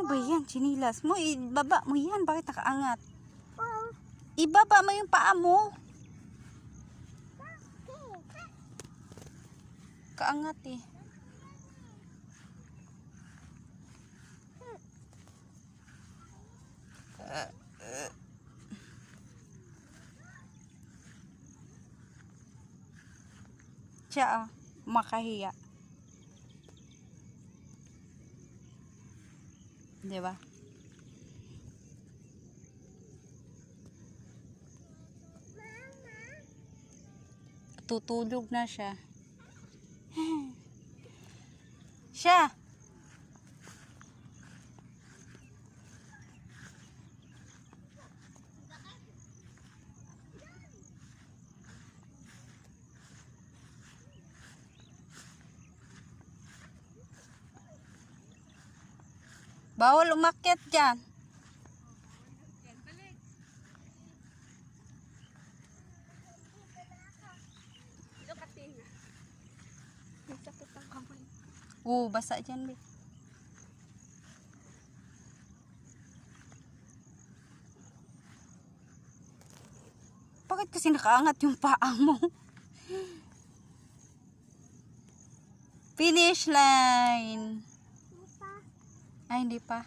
ba yan? Chinilas mo. Ibaba mo yan. Bakit nakaangat? Ibaba mo yung paa mo. Kaangat eh. Siya makahiya. Diba? Tutulog na siya. Siya. Bawal umakyat dyan. Basa dyan, be. Bakit kasi nakaangat yung paa mo? Finish line. Ay, hindi pa.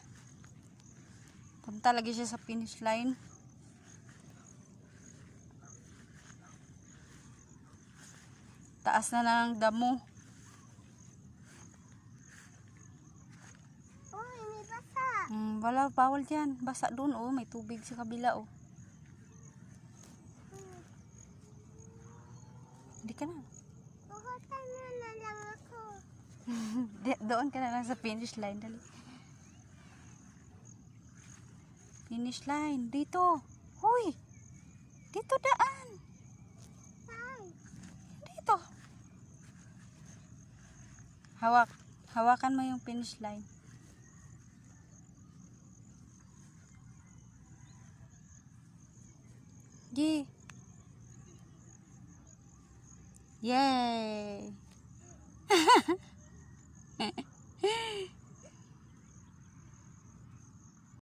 Punta lagi siya sa finish line. Taas na ng damo. May basa. Wala, bawal dyan. Basa doon, oh. May tubig sa kabila, oh. Hindi ka na. Puhutan na lang ako. Doon ka na lang sa finish line. Dali. Finish line. Dito. Huy. Dito daan. Saan? Dito. Hawakan mo yung finish line. Yay.